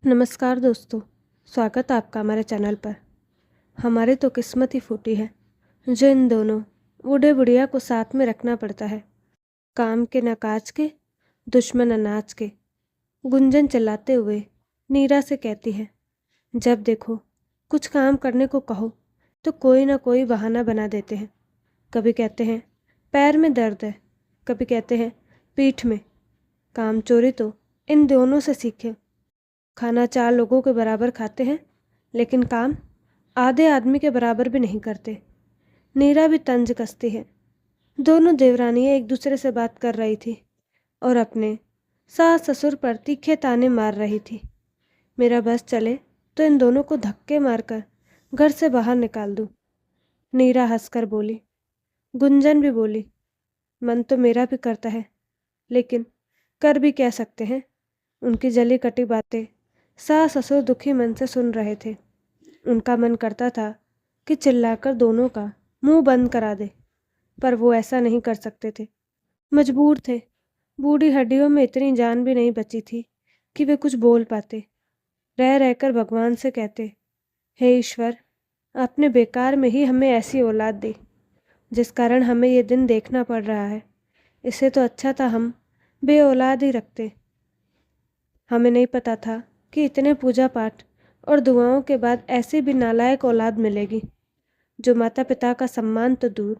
नमस्कार दोस्तों, स्वागत है आपका हमारे चैनल पर। हमारी तो किस्मत ही फूटी है जो इन दोनों बूढ़े बुढ़िया को साथ में रखना पड़ता है। काम के न काज के, दुश्मन अनाज के। गुंजन चिल्लाते हुए नीरा से कहती है, जब देखो कुछ काम करने को कहो तो कोई ना कोई बहाना बना देते हैं। कभी कहते हैं पैर में दर्द है, कभी कहते हैं पीठ में। काम चोरी तो इन दोनों से सीखे। खाना 4 लोगों के बराबर खाते हैं, लेकिन काम आधे आदमी के बराबर भी नहीं करते। नीरा भी तंज कसती है। दोनों देवरानियां एक दूसरे से बात कर रही थी और अपने सास ससुर पर तीखे ताने मार रही थी। मेरा बस चले तो इन दोनों को धक्के मारकर घर से बाहर निकाल दूं। नीरा हंसकर बोली। गुंजन भी बोली, मन तो मेरा भी करता है, लेकिन कर भी क्या सकते हैं। उनकी जली कटी बातें सास ससुर दुखी मन से सुन रहे थे। उनका मन करता था कि चिल्लाकर दोनों का मुंह बंद करा दे, पर वो ऐसा नहीं कर सकते थे। मजबूर थे। बूढ़ी हड्डियों में इतनी जान भी नहीं बची थी कि वे कुछ बोल पाते। रह रहकर भगवान से कहते, हे ईश्वर, आपने बेकार में ही हमें ऐसी औलाद दी जिस कारण हमें ये दिन देखना पड़ रहा है। इससे तो अच्छा था हम बे औलाद ही रखते। हमें नहीं पता था कि इतने पूजा पाठ और दुआओं के बाद ऐसी भी नालायक औलाद मिलेगी जो माता पिता का सम्मान तो दूर,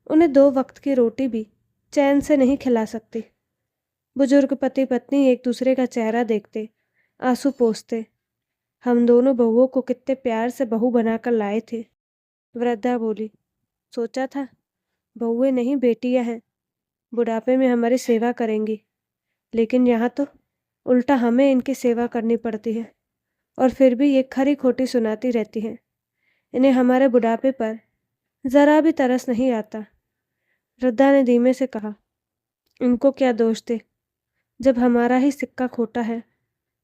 उन्हें 2 वक्त की रोटी भी चैन से नहीं खिला सकती। बुजुर्ग पति पत्नी एक दूसरे का चेहरा देखते आंसू पोंछते। हम दोनों बहुओं को कितने प्यार से बहू बनाकर लाए थे। वृद्धा बोली, सोचा था बहुएं नहीं बेटियां हैं, बुढ़ापे में हमारी सेवा करेंगी, लेकिन यहाँ तो उल्टा हमें इनकी सेवा करनी पड़ती है और फिर भी ये खरी खोटी सुनाती रहती हैं। इन्हें हमारे बुढ़ापे पर ज़रा भी तरस नहीं आता। वृद्धा ने धीमे से कहा, इनको क्या दोष थे? जब हमारा ही सिक्का खोटा है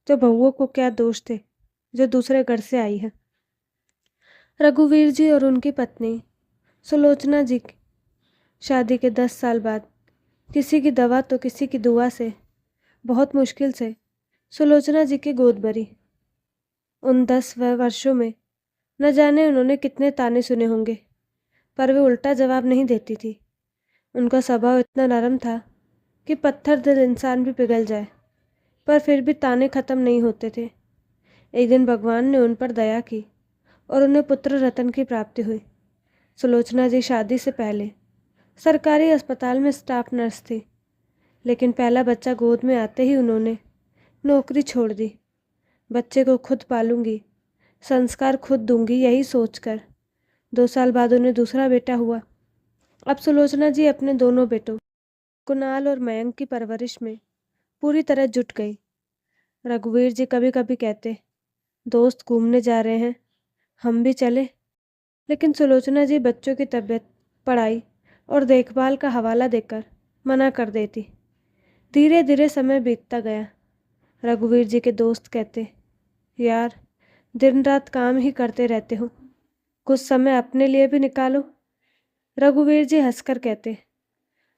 तो बहुओं को क्या दोष थे जो दूसरे घर से आई है। रघुवीर जी और उनकी पत्नी सुलोचना जी की शादी के 10 साल बाद किसी की दवा तो किसी की दुआ से बहुत मुश्किल से सुलोचना जी की गोद भरी। उन 10 वर्षों में न जाने उन्होंने कितने ताने सुने होंगे, पर वे उल्टा जवाब नहीं देती थी। उनका स्वभाव इतना नरम था कि पत्थर दिल इंसान भी पिघल जाए, पर फिर भी ताने खत्म नहीं होते थे। एक दिन भगवान ने उन पर दया की और उन्हें पुत्र रतन की प्राप्ति हुई। सुलोचना जी शादी से पहले सरकारी अस्पताल में स्टाफ नर्स थी, लेकिन पहला बच्चा गोद में आते ही उन्होंने नौकरी छोड़ दी। बच्चे को खुद पालूंगी, संस्कार खुद दूंगी, यही सोचकर 2 साल बाद उन्हें दूसरा बेटा हुआ। अब सुलोचना जी अपने दोनों बेटों कुणाल और मयंक की परवरिश में पूरी तरह जुट गई। रघुवीर जी कभी कभी कहते, दोस्त घूमने जा रहे हैं, हम भी चले। लेकिन सुलोचना जी बच्चों की तबीयत, पढ़ाई और देखभाल का हवाला देकर मना कर देती। धीरे धीरे समय बीतता गया। रघुवीर जी के दोस्त कहते, यार दिन रात काम ही करते रहते हो, कुछ समय अपने लिए भी निकालो। रघुवीर जी हंसकर कहते,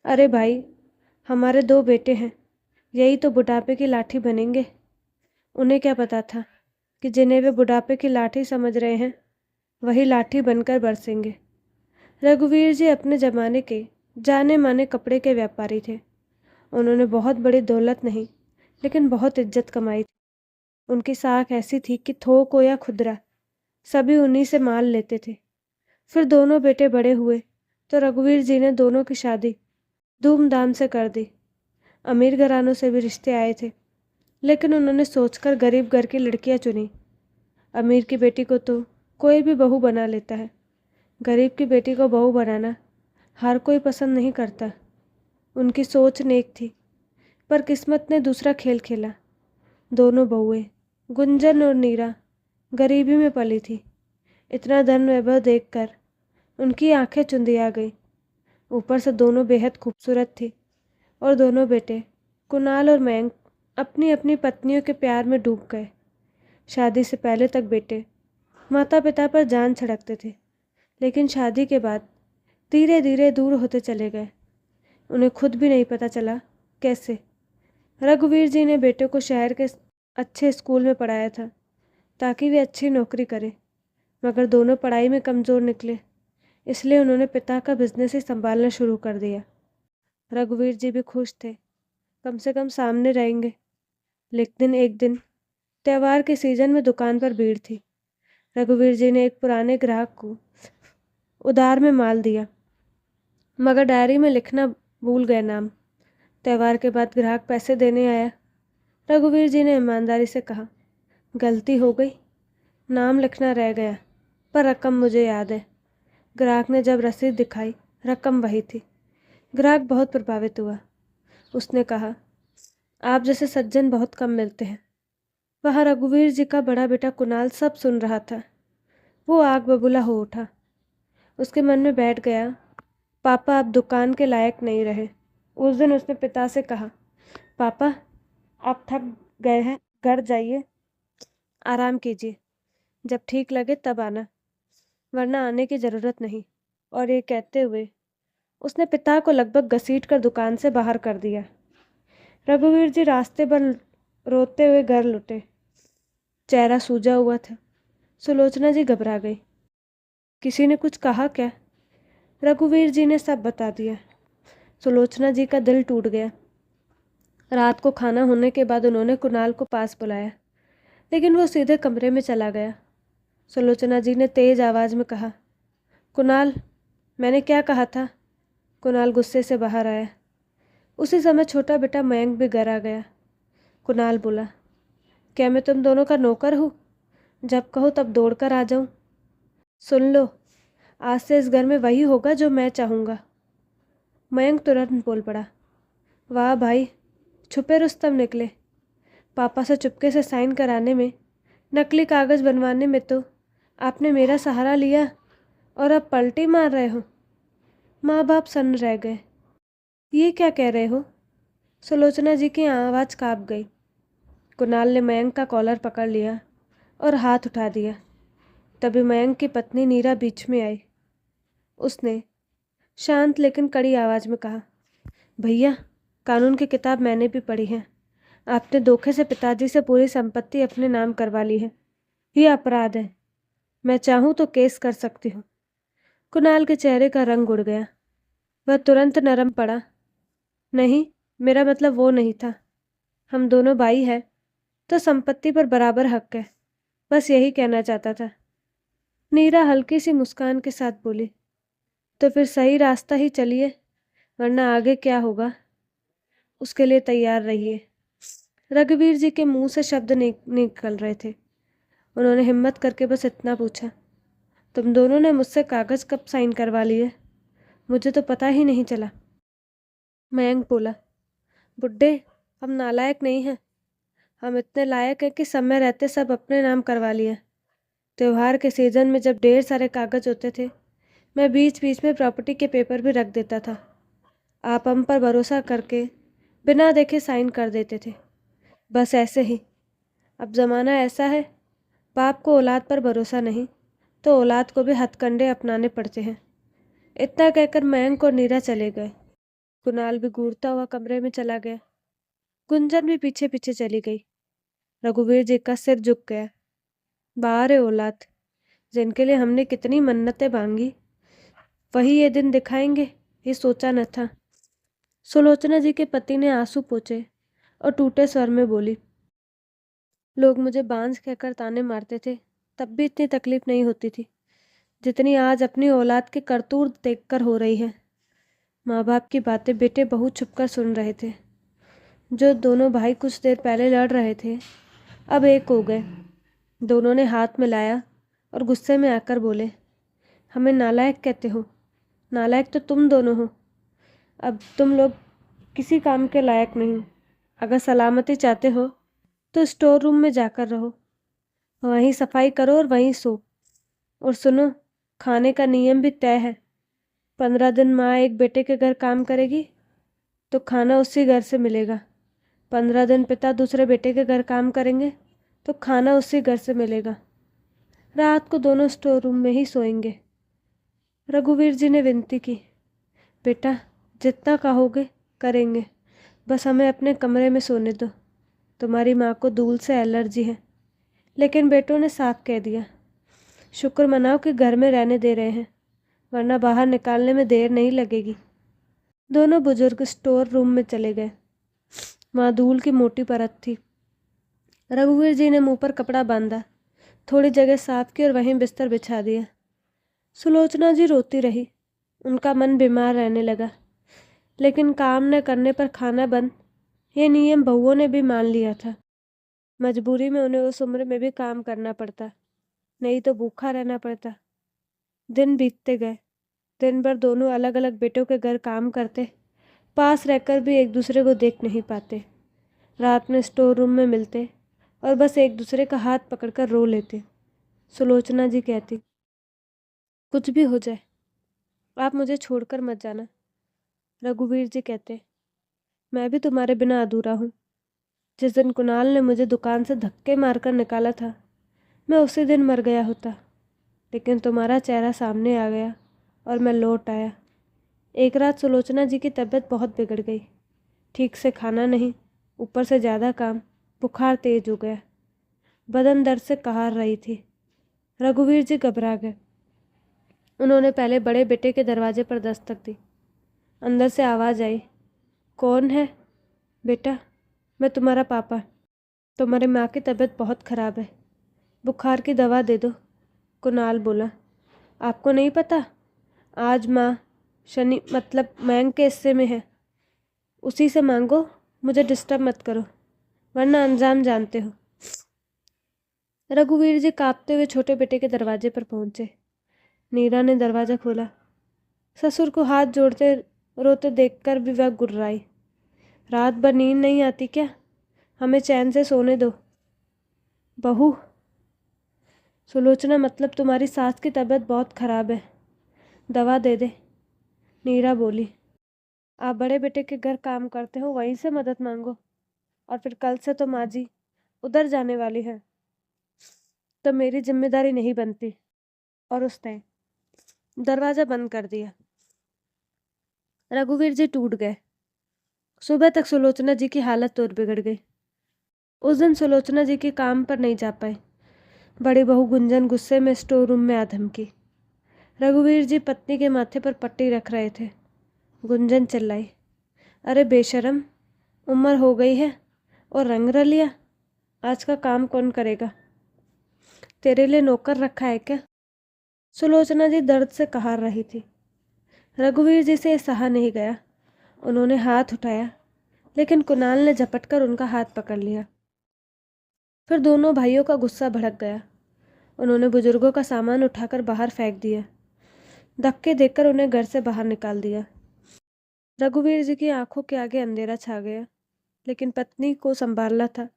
अरे भाई, हमारे 2 बेटे हैं, यही तो बुढ़ापे की लाठी बनेंगे। उन्हें क्या पता था कि जिन्हें वे बुढ़ापे की लाठी समझ रहे हैं वही लाठी बनकर बरसेंगे। रघुवीर जी अपने ज़माने के जाने माने कपड़े के व्यापारी थे। उन्होंने बहुत बड़ी दौलत नहीं, लेकिन बहुत इज्जत कमाई थी। उनकी साख ऐसी थी कि थोक हो या खुदरा, सभी उन्हीं से माल लेते थे। फिर दोनों बेटे बड़े हुए तो रघुवीर जी ने दोनों की शादी धूमधाम से कर दी। अमीर घरानों से भी रिश्ते आए थे, लेकिन उन्होंने सोचकर गरीब घर की लड़कियां चुनी। अमीर की बेटी को तो कोई भी बहू बना लेता है, गरीब की बेटी को बहू बनाना हर कोई पसंद नहीं करता। उनकी सोच नेक थी, पर किस्मत ने दूसरा खेल खेला। दोनों बहुएं गुंजन और नीरा गरीबी में पली थी। इतना धन वैभव देखकर उनकी आंखें चुंधिया गई। ऊपर से दोनों बेहद खूबसूरत थी और दोनों बेटे कुणाल और मयंक अपनी अपनी पत्नियों के प्यार में डूब गए। शादी से पहले तक बेटे माता पिता पर जान छिड़कते थे, लेकिन शादी के बाद धीरे धीरे दूर होते चले गए। उन्हें खुद भी नहीं पता चला कैसे। रघुवीर जी ने बेटे को शहर के अच्छे स्कूल में पढ़ाया था ताकि वे अच्छी नौकरी करें, मगर दोनों पढ़ाई में कमज़ोर निकले, इसलिए उन्होंने पिता का बिजनेस ही संभालना शुरू कर दिया। रघुवीर जी भी खुश थे, कम से कम सामने रहेंगे। लेकिन एक दिन त्यौहार के सीजन में दुकान पर भीड़ थी। रघुवीर जी ने एक पुराने ग्राहक को उधार में माल दिया, मगर डायरी में लिखना भूल गए नाम। त्यौहार के बाद ग्राहक पैसे देने आया। रघुवीर जी ने ईमानदारी से कहा, गलती हो गई, नाम लिखना रह गया, पर रकम मुझे याद है। ग्राहक ने जब रसीद दिखाई, रकम वही थी। ग्राहक बहुत प्रभावित हुआ। उसने कहा, आप जैसे सज्जन बहुत कम मिलते हैं। वहाँ रघुवीर जी का बड़ा बेटा कुणाल सब सुन रहा था। वो आग बबूला हो उठा। उसके मन में बैठ गया, पापा अब दुकान के लायक नहीं रहे। उस दिन उसने पिता से कहा, पापा आप थक गए हैं, घर जाइए, आराम कीजिए, जब ठीक लगे तब आना, वरना आने की ज़रूरत नहीं। और ये कहते हुए उसने पिता को लगभग घसीट कर दुकान से बाहर कर दिया। रघुवीर जी रास्ते पर रोते हुए घर लौटे। चेहरा सूजा हुआ था। सुलोचना जी घबरा गई। किसी ने कुछ कहा क्या? रघुवीर जी ने सब बता दिया। सुलोचना जी का दिल टूट गया। रात को खाना होने के बाद उन्होंने कुणाल को पास बुलाया, लेकिन वो सीधे कमरे में चला गया। सुलोचना जी ने तेज आवाज़ में कहा, कुणाल, मैंने क्या कहा था? कुणाल गुस्से से बाहर आया। उसी समय छोटा बेटा मयंक भी घर आ गया। कुणाल बोला, क्या मैं तुम दोनों का नौकर हूँ? जब कहो तब दौड़कर आ जाऊँ। सुन लो, आज से इस घर में वही होगा जो मैं चाहूँगा। मयंक तुरंत बोल पड़ा, वाह भाई, छुपे रुस्तम निकले। पापा से चुपके से साइन कराने में, नकली कागज़ बनवाने में तो आपने मेरा सहारा लिया, और अब पलटी मार रहे हो। माँ बाप सन्न रह गए। ये क्या कह रहे हो? सुलोचना जी की आवाज़ काँप गई। कुणाल ने मयंक का कॉलर पकड़ लिया और हाथ उठा दिया। तभी मयंक की पत्नी नीरा बीच में आई। उसने शांत लेकिन कड़ी आवाज़ में कहा, भैया, कानून की किताब मैंने भी पढ़ी है। आपने धोखे से पिताजी से पूरी संपत्ति अपने नाम करवा ली है। ये अपराध है। मैं चाहूँ तो केस कर सकती हूँ। कुणाल के चेहरे का रंग उड़ गया। वह तुरंत नरम पड़ा। नहीं, मेरा मतलब वो नहीं था। हम दोनों भाई हैं, तो संपत्ति पर बराबर हक है। बस यही कहना चाहता था। नीरा हल्की सी मुस्कान के साथ बोली, तो फिर सही रास्ता ही चलिए, वरना आगे क्या होगा उसके लिए तैयार रहिए। रघुवीर जी के मुंह से शब्द निकल रहे थे। उन्होंने हिम्मत करके बस इतना पूछा, तुम दोनों ने मुझसे कागज़ कब साइन करवा लिए? मुझे तो पता ही नहीं चला। मयंक बोला, बुड्ढे, हम नालायक नहीं हैं। हम इतने लायक हैं कि समय रहते सब अपने नाम करवा लिए। त्योहार के सीज़न में जब ढेर सारे कागज़ होते थे, मैं बीच बीच में प्रॉपर्टी के पेपर भी रख देता था। आप हम पर भरोसा करके बिना देखे साइन कर देते थे। बस ऐसे ही। अब ज़माना ऐसा है, बाप को औलाद पर भरोसा नहीं, तो औलाद को भी हथकंडे अपनाने पड़ते हैं। इतना कहकर मयंक और नीरा चले गए। कुणाल भी घूरता हुआ कमरे में चला गया। गुंजन भी पीछे पीछे चली गई। रघुवीर जी का सिर झुक गया। बाहर है औलाद, जिनके लिए हमने कितनी मन्नतें मांगी, वही ये दिन दिखाएंगे, ये सोचा न था। सुलोचना जी के पति ने आंसू पोंछे और टूटे स्वर में बोली, लोग मुझे बांझ कहकर ताने मारते थे, तब भी इतनी तकलीफ नहीं होती थी जितनी आज अपनी औलाद के करतूत देखकर हो रही है। माँ बाप की बातें बेटे बहू छुपकर सुन रहे थे। जो दोनों भाई कुछ देर पहले लड़ रहे थे, अब एक हो गए। दोनों ने हाथ मिलाया और गुस्से में आकर बोले, हमें नालायक कहते हो? नालायक तो तुम दोनों हो। अब तुम लोग किसी काम के लायक नहीं। अगर सलामती चाहते हो तो स्टोर रूम में जाकर रहो, वहीं सफाई करो और वहीं सो। और सुनो, खाने का नियम भी तय है। 15 दिन माँ एक बेटे के घर काम करेगी तो खाना उसी घर से मिलेगा। 15 दिन पिता दूसरे बेटे के घर काम करेंगे तो खाना उसी घर से मिलेगा। रात को दोनों स्टोर रूम में ही सोएंगे। रघुवीर जी ने विनती की, बेटा, जितना कहोगे करेंगे, बस हमें अपने कमरे में सोने दो। तुम्हारी माँ को धूल से एलर्जी है। लेकिन बेटों ने साफ कह दिया, शुक्र मनाओ कि घर में रहने दे रहे हैं, वरना बाहर निकालने में देर नहीं लगेगी। दोनों बुजुर्ग स्टोर रूम में चले गए। वहाँ धूल की मोटी परत थी। रघुवीर जी ने मुंह पर कपड़ा बांधा, थोड़ी जगह साफ की और वहीं बिस्तर बिछा दिया। सुलोचना जी रोती रही। उनका मन बीमार रहने लगा। लेकिन काम न करने पर खाना बंद, ये नियम बहुओं ने भी मान लिया था। मजबूरी में उन्हें उस उम्र में भी काम करना पड़ता, नहीं तो भूखा रहना पड़ता। दिन बीतते गए। दिन भर दोनों अलग अलग बेटों के घर काम करते, पास रहकर भी एक दूसरे को देख नहीं पाते। रात में स्टोर रूम में मिलते और बस एक दूसरे का हाथ पकड़कर रो लेते। सुलोचना जी कहती, कुछ भी हो जाए आप मुझे छोड़कर मत जाना। रघुवीर जी कहते, मैं भी तुम्हारे बिना अधूरा हूँ। जिस दिन कुणाल ने मुझे दुकान से धक्के मारकर निकाला था, मैं उसी दिन मर गया होता। लेकिन तुम्हारा चेहरा सामने आ गया और मैं लौट आया। एक रात सुलोचना जी की तबीयत बहुत बिगड़ गई। ठीक से खाना नहीं, ऊपर से ज़्यादा काम, बुखार तेज हो गया। बदन दर्द से कहार रही थी। रघुवीर जी घबरा गए। उन्होंने पहले बड़े बेटे के दरवाजे पर दस्तक दी। अंदर से आवाज़ आई, कौन है? बेटा, मैं तुम्हारा पापा। तुम्हारी माँ की तबीयत बहुत ख़राब है, बुखार की दवा दे दो। कुणाल बोला, आपको नहीं पता, आज माँ शनि मतलब मैंग के हिस्से में है, उसी से मांगो, मुझे डिस्टर्ब मत करो, वरना अंजाम जानते हो। रघुवीर जी कांपते हुए छोटे बेटे के दरवाजे पर पहुंचे। नीरा ने दरवाज़ा खोला। ससुर को हाथ जोड़ते रोते देखकर भी वह गुर्राई। रात भर नींद नहीं आती क्या? हमें चैन से सोने दो। बहू, सुलोचना मतलब तुम्हारी सास की तबीयत बहुत ख़राब है, दवा दे दे। नीरा बोली, आप बड़े बेटे के घर काम करते हो, वहीं से मदद मांगो। और फिर कल से तो माँ जी उधर जाने वाली है, तो मेरी जिम्मेदारी नहीं बनती। और उसने दरवाज़ा बंद कर दिया। रघुवीर जी टूट गए। सुबह तक सुलोचना जी की हालत और बिगड़ गई। उस दिन सुलोचना जी के काम पर नहीं जा पाई। बड़ी बहू गुंजन गुस्से में स्टोर रूम में आ धमकी। रघुवीर जी पत्नी के माथे पर पट्टी रख रहे थे। गुंजन चिल्लाई, अरे बेशरम, उम्र हो गई है और रंग रलिया, आज का काम कौन करेगा? तेरे लिए नौकर रखा है क्या? सुलोचना जी दर्द से कहार रही थी। रघुवीर जी से सहा नहीं गया। उन्होंने हाथ उठाया, लेकिन कुणाल ने झपटकर उनका हाथ पकड़ लिया। फिर दोनों भाइयों का गुस्सा भड़क गया। उन्होंने बुजुर्गों का सामान उठाकर बाहर फेंक दिया। धक्के देकर उन्हें घर से बाहर निकाल दिया। रघुवीर जी की आंखों के आगे अंधेरा छा गया, लेकिन पत्नी को संभालना था,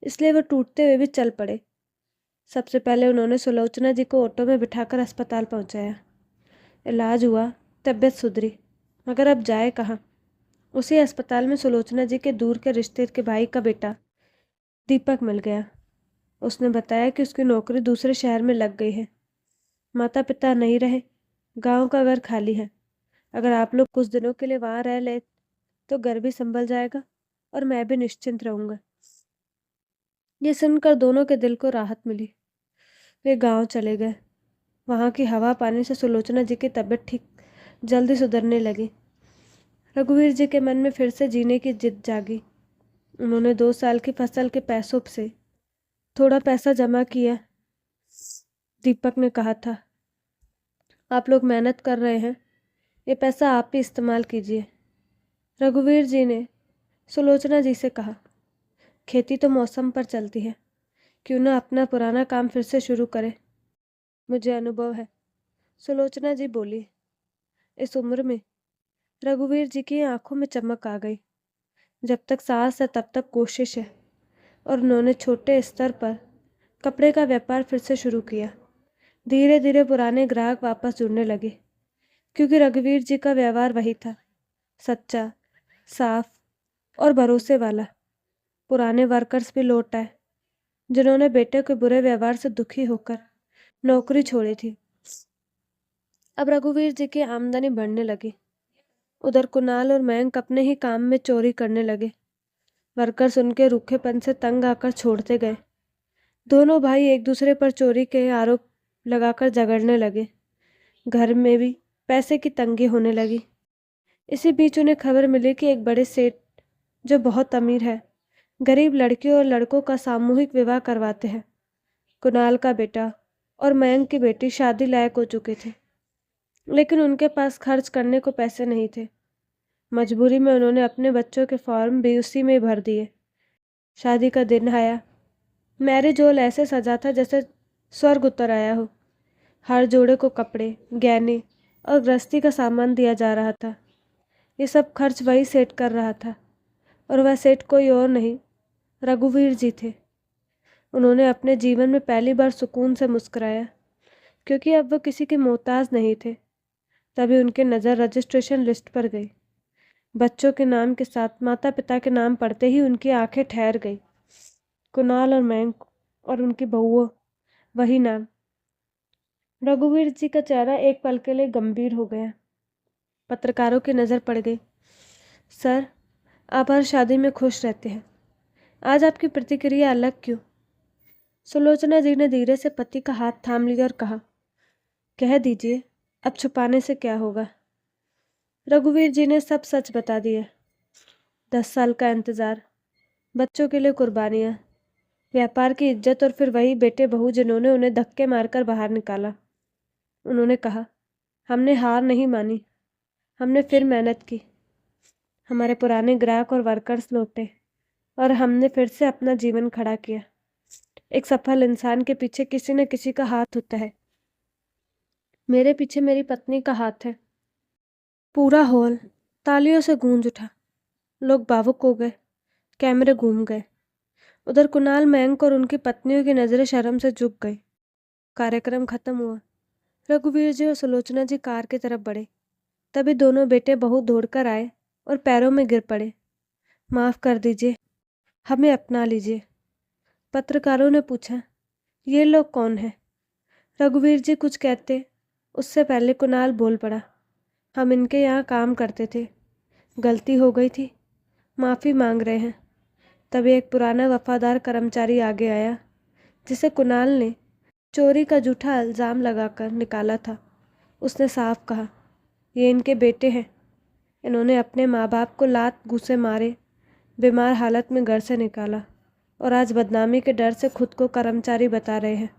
इसलिए वह टूटते हुए भी चल पड़े। सबसे पहले उन्होंने सुलोचना जी को ऑटो में बिठाकर अस्पताल पहुंचाया। इलाज हुआ, तबीयत सुधरी, मगर अब जाए कहाँ? उसी अस्पताल में सुलोचना जी के दूर के रिश्ते के भाई का बेटा दीपक मिल गया। उसने बताया कि उसकी नौकरी दूसरे शहर में लग गई है। माता पिता नहीं रहे, गांव का घर खाली है। अगर आप लोग कुछ दिनों के लिए वहाँ रह ले तो घर भी संभल जाएगा और मैं भी निश्चिंत रहूँगा। ये सुनकर दोनों के दिल को राहत मिली। वे गांव चले गए। वहाँ की हवा पानी से सुलोचना जी की तबीयत ठीक जल्दी सुधरने लगी। रघुवीर जी के मन में फिर से जीने की जिद जागी। उन्होंने 2 साल की फसल के पैसों से थोड़ा पैसा जमा किया। दीपक ने कहा था, आप लोग मेहनत कर रहे हैं, ये पैसा आप ही इस्तेमाल कीजिए। रघुवीर जी ने सुलोचना जी से कहा, खेती तो मौसम पर चलती है, क्यों ना अपना पुराना काम फिर से शुरू करें। मुझे अनुभव है, सुलोचना जी बोली। इस उम्र में रघुवीर जी की आंखों में चमक आ गई। जब तक सांस है तब तक कोशिश है। और उन्होंने छोटे स्तर पर कपड़े का व्यापार फिर से शुरू किया। धीरे धीरे पुराने ग्राहक वापस जुड़ने लगे, क्योंकि रघुवीर जी का व्यवहार वही था, सच्चा, साफ और भरोसे वाला। पुराने वर्कर्स भी लौट आए, जिन्होंने बेटे के बुरे व्यवहार से दुखी होकर नौकरी छोड़ी थी। अब रघुवीर जी की आमदनी बढ़ने लगी। उधर कुणाल और मयंक अपने ही काम में चोरी करने लगे। वर्कर्स उनके रूखेपन से तंग आकर छोड़ते गए। दोनों भाई एक दूसरे पर चोरी के आरोप लगाकर झगड़ने लगे। घर में भी पैसे की तंगी होने लगी। इसी बीच उन्हें खबर मिली कि एक बड़े सेठ जो बहुत अमीर है, गरीब लड़कियों और लड़कों का सामूहिक विवाह करवाते हैं। कुणाल का बेटा और मयंक की बेटी शादी लायक हो चुके थे, लेकिन उनके पास खर्च करने को पैसे नहीं थे। मजबूरी में उन्होंने अपने बच्चों के फॉर्म भी उसी में भर दिए। शादी का दिन आया। मैरिज हॉल ऐसे सजा था जैसे स्वर्ग उतर आया हो। हर जोड़े को कपड़े, गहने और गृहस्थी का सामान दिया जा रहा था। ये सब खर्च वही सेठ कर रहा था, और वह सेठ कोई और नहीं, रघुवीर जी थे। उन्होंने अपने जीवन में पहली बार सुकून से मुस्कुराया, क्योंकि अब वो किसी के मोहताज नहीं थे। तभी उनकी नज़र रजिस्ट्रेशन लिस्ट पर गई। बच्चों के नाम के साथ माता पिता के नाम पढ़ते ही उनकी आंखें ठहर गई। कुणाल और मयंक और उनकी बहुओं, वही नाम। रघुवीर जी का चेहरा एक पल के लिए गंभीर हो गया। पत्रकारों की नज़र पड़ गई। सर, आप हर शादी में खुश रहते हैं, आज आपकी प्रतिक्रिया अलग क्यों? सुलोचना जी ने धीरे से पति का हाथ थाम लिया और कहा, कह दीजिए, अब छुपाने से क्या होगा? रघुवीर जी ने सब सच बता दिया। 10 साल का इंतज़ार, बच्चों के लिए कुर्बानियाँ, व्यापार की इज्जत और फिर वही बेटे बहू जिन्होंने उन्हें धक्के मारकर बाहर निकाला। उन्होंने कहा, हमने हार नहीं मानी, हमने फिर मेहनत की। हमारे पुराने ग्राहक और वर्कर्स लौटे और हमने फिर से अपना जीवन खड़ा किया। एक सफल इंसान के पीछे किसी न किसी का हाथ होता है। मेरे पीछे मेरी पत्नी का हाथ है। पूरा हॉल तालियों से गूंज उठा। लोग भावुक हो गए, कैमरे घूम गए। उधर कुणाल, मयंक और उनकी पत्नियों की नज़रें शर्म से झुक गई। कार्यक्रम खत्म हुआ। रघुवीर जी और सुलोचना जी कार की तरफ बढ़े। तभी दोनों बेटे बहू दौड़कर आए और पैरों में गिर पड़े। माफ़ कर दीजिए, हमें अपना लीजिए। पत्रकारों ने पूछा, ये लोग कौन हैं? रघुवीर जी कुछ कहते उससे पहले कुणाल बोल पड़ा, हम इनके यहाँ काम करते थे, गलती हो गई थी, माफ़ी मांग रहे हैं। तभी एक पुराना वफादार कर्मचारी आगे आया, जिसे कुणाल ने चोरी का झूठा इल्ज़ाम लगाकर निकाला था। उसने साफ कहा, ये इनके बेटे हैं। इन्होंने अपने माँ बाप को लात घूंसे मारे, बीमार हालत में घर से निकाला और आज बदनामी के डर से खुद को कर्मचारी बता रहे हैं।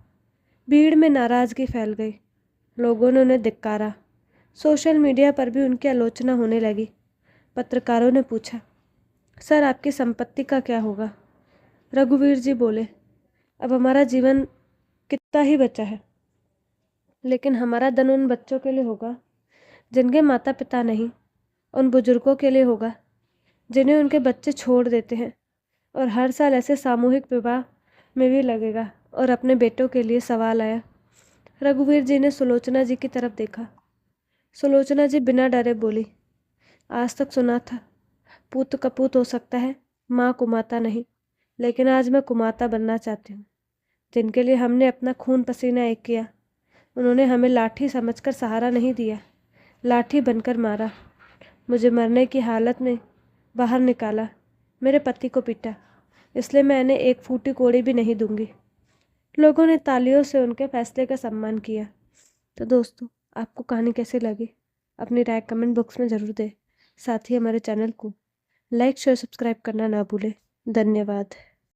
भीड़ में नाराज़गी फैल गई। लोगों ने उन्हें धिक्कारा। सोशल मीडिया पर भी उनकी आलोचना होने लगी। पत्रकारों ने पूछा, सर, आपकी संपत्ति का क्या होगा? रघुवीर जी बोले, अब हमारा जीवन कितना ही बचा है, लेकिन हमारा धन उन बच्चों के लिए होगा जिनके माता पिता नहीं, उन बुजुर्गों के लिए होगा जिन्हें उनके बच्चे छोड़ देते हैं, और हर साल ऐसे सामूहिक विवाह में भी लगेगा। और अपने बेटों के लिए सवाल आया। रघुवीर जी ने सुलोचना जी की तरफ देखा। सुलोचना जी बिना डरे बोली, आज तक सुना था पुत्र कपूत हो सकता है, माँ कुमाता नहीं, लेकिन आज मैं कुमाता बनना चाहती हूँ। जिनके लिए हमने अपना खून पसीना एक किया, उन्होंने हमें लाठी समझकर सहारा नहीं दिया, लाठी बनकर मारा। मुझे मरने की हालत में बाहर निकाला, मेरे पति को पीटा, इसलिए मैं इन्हें एक फूटी कोड़ी भी नहीं दूंगी। लोगों ने तालियों से उनके फैसले का सम्मान किया। तो दोस्तों, आपको कहानी कैसी लगी? अपनी राय कमेंट बॉक्स में ज़रूर दें। साथ ही हमारे चैनल को लाइक, शेयर, सब्सक्राइब करना ना भूलें। धन्यवाद।